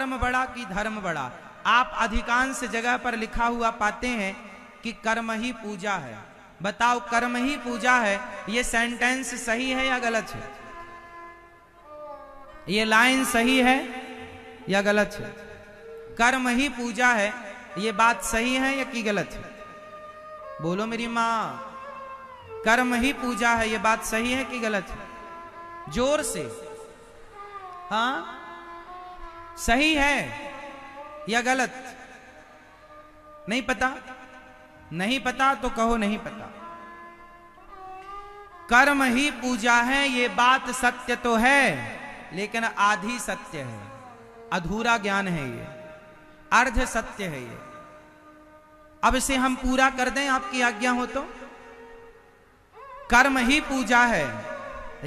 कर्म बड़ा कि धर्म बड़ा? आप अधिकांश जगह पर लिखा हुआ पाते हैं कि कर्म ही पूजा है। बताओ, कर्म ही पूजा है, ये सेंटेंस सही है या गलत है? ये लाइन सही है या गलत है? कर्म ही पूजा है, ये बात सही है या कि गलत है? बोलो मेरी माँ, कर्म ही पूजा है, ये बात सही है कि गलत है? जोर से। हाँ, सही है या गलत? नहीं पता? नहीं पता तो कहो नहीं पता। कर्म ही पूजा है, ये बात सत्य तो है, लेकिन आधी सत्य है, अधूरा ज्ञान है, ये अर्ध सत्य है ये। अब इसे हम पूरा कर दें, आपकी आज्ञा हो तो। कर्म ही पूजा है,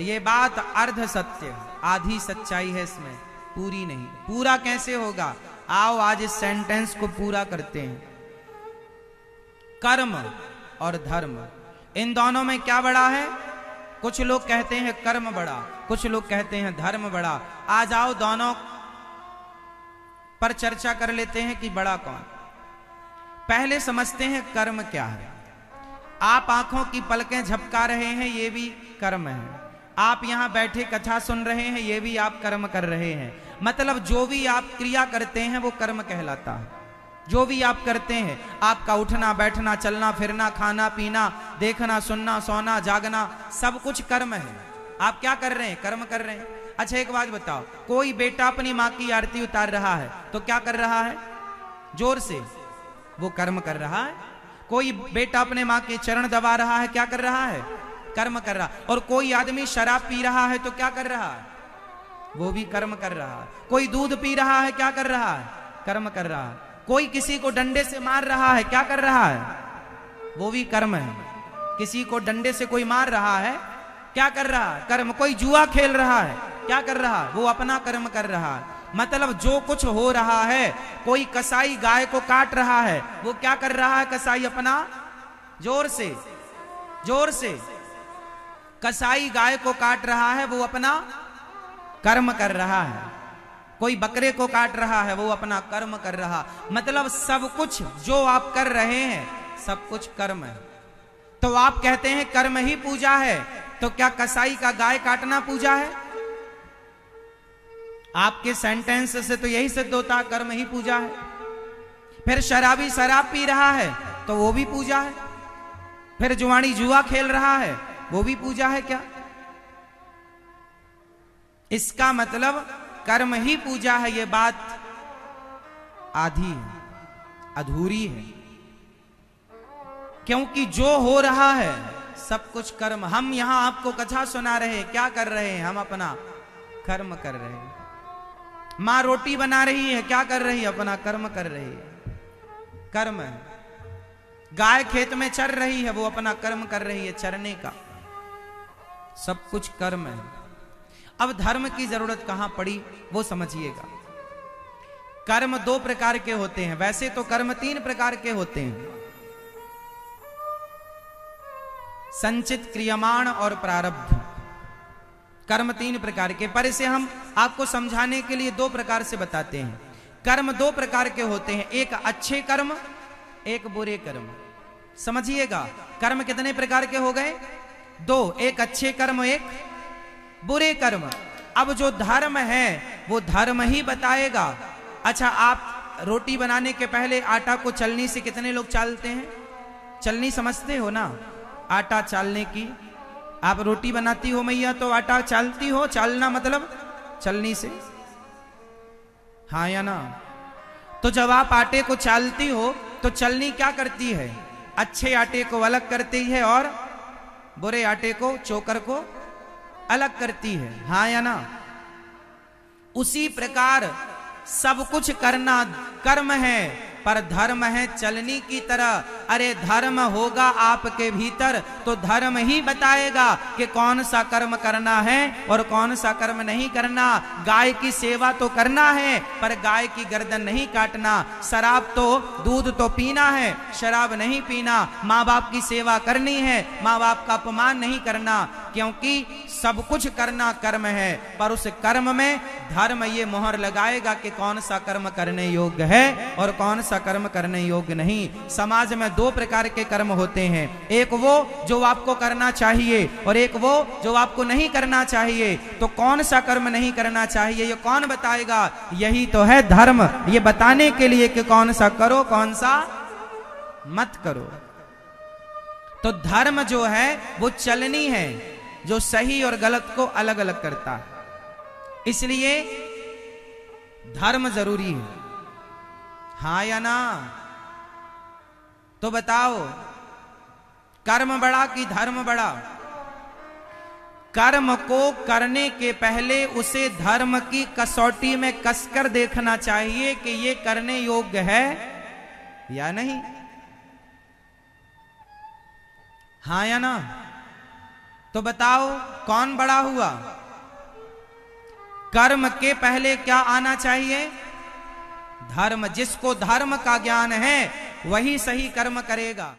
ये बात अर्ध सत्य है, आधी सच्चाई है इसमें, पूरी नहीं। पूरा कैसे होगा? आओ आज इस सेंटेंस को पूरा करते हैं। कर्म और धर्म, इन दोनों में क्या बड़ा है? कुछ लोग कहते हैं कर्म बड़ा, कुछ लोग कहते हैं धर्म बड़ा। आ जाओ दोनों पर चर्चा कर लेते हैं कि बड़ा कौन। पहले समझते हैं कर्म क्या है। आप आंखों की पलकें झपका रहे हैं, ये भी कर्म है। आप यहां बैठे कथा सुन रहे हैं, ये भी आप कर्म कर रहे हैं। मतलब जो भी आप क्रिया करते हैं वो कर्म कहलाता है। जो भी आप करते हैं, आपका उठना बैठना चलना फिरना खाना पीना देखना सुनना सोना जागना, सब कुछ कर्म है। आप क्या कर रहे हैं? कर्म कर रहे हैं। अच्छा एक बात बताओ, कोई बेटा अपनी माँ की आरती उतार रहा है तो क्या कर रहा है? जोर से, वो कर्म कर रहा है। कोई बेटा अपने माँ के चरण दबा रहा है, क्या कर रहा है? कर्म कर रहा। और कोई आदमी शराब पी रहा है तो क्या कर रहा है? वो भी कर्म कर रहा है। कोई दूध पी रहा है, क्या कर रहा है? कर्म कर रहा है। कोई किसी को डंडे से मार रहा है, क्या कर रहा है? वो भी कर्म है। किसी को डंडे से कोई मार रहा है, क्या कर रहा है? कर्म। कोई जुआ खेल रहा है, क्या कर रहा है? वो अपना कर्म कर रहा है। मतलब जो कुछ हो रहा है, कोई कसाई गाय को काट रहा है, वो क्या कर रहा है? कसाई अपना, जोर से, जोर से, कसाई गाय को काट रहा है, वो अपना कर्म कर रहा है। कोई बकरे को काट रहा है, वो अपना कर्म कर रहा। मतलब सब कुछ जो आप कर रहे हैं, सब कुछ कर्म है। तो आप कहते हैं कर्म ही पूजा है, तो क्या कसाई का गाय काटना पूजा है? आपके सेंटेंस से तो यही सिद्ध होता, कर्म ही पूजा है। फिर शराबी शराब पी रहा है तो वो भी पूजा है। फिर जुआनी जुआ खेल रहा है, वो भी पूजा है क्या? इसका मतलब कर्म ही पूजा है, ये बात आधी है, अधूरी है। क्योंकि जो हो रहा है सब कुछ कर्म। हम यहां आपको कथा सुना रहे हैं, क्या कर रहे हैं? हम अपना कर्म कर रहे हैं। मां रोटी बना रही है, क्या कर रही है? अपना कर्म कर रही है, कर्म है। गाय खेत में चर रही है, वो अपना कर्म कर रही है चरने का। सब कुछ कर्म है। अब धर्म की जरूरत कहां पड़ी वो समझिएगा। कर्म दो प्रकार के होते हैं, वैसे तो कर्म तीन प्रकार के होते हैं, संचित, क्रियमाण और प्रारब्ध। कर्म तीन प्रकार के, पर इसे हम आपको समझाने के लिए दो प्रकार से बताते हैं। कर्म दो प्रकार के होते हैं, एक अच्छे कर्म, एक बुरे कर्म। समझिएगा, कर्म कितने प्रकार के हो गए? दो, एक अच्छे कर्म, एक बुरे कर्म। अब जो धर्म है वो धर्म ही बताएगा। अच्छा, आप रोटी बनाने के पहले आटा को चलनी से कितने लोग चालते हैं? चलनी समझते हो ना, आटा चालने की। आप रोटी बनाती हो मैया तो आटा चालती हो, चालना मतलब चलनी से, हाँ या ना? तो जब आप आटे को चालती हो तो चलनी क्या करती है? अच्छे आटे को अलग करती है और बुरे आटे को, चोकर को अलग करती है, हाँ या ना? उसी प्रकार सब कुछ करना कर्म है, पर धर्म है चलनी की तरह। अरे धर्म होगा आपके भीतर तो धर्म ही बताएगा कि कौन सा कर्म करना है और कौन सा कर्म नहीं करना। गाय की सेवा तो करना है पर गाय की गर्दन नहीं काटना, शराब तो दूध तो पीना है, शराब नहीं पीना, माँ बाप की सेवा करनी है, माँ बाप का अपमान नहीं करना, क्योंकि सब कुछ करना कर्म है। पर उस कर्म में धर्म ये मोहर लगाएगा कि कौन सा कर्म करने योग्य है और कौन सा कर्म करने योग्य नहीं। समाज में दो प्रकार के कर्म होते हैं, एक वो जो आपको करना चाहिए और एक वो जो आपको नहीं करना चाहिए। तो कौन सा कर्म नहीं करना चाहिए ये कौन बताएगा? यही तो है धर्म, ये बताने के लिए कि कौन सा करो कौन सा मत करो। तो धर्म जो है वो चलनी है जो सही और गलत को अलग अलग करता है, इसलिए धर्म जरूरी है। हाँ या ना? तो बताओ कर्म बड़ा कि धर्म बड़ा? कर्म को करने के पहले उसे धर्म की कसौटी में कसकर देखना चाहिए कि ये करने योग्य है या नहीं। हाँ या ना? तो बताओ कौन बड़ा हुआ? कर्म के पहले क्या आना चाहिए? धर्म। जिसको धर्म का ज्ञान है वही सही कर्म करेगा।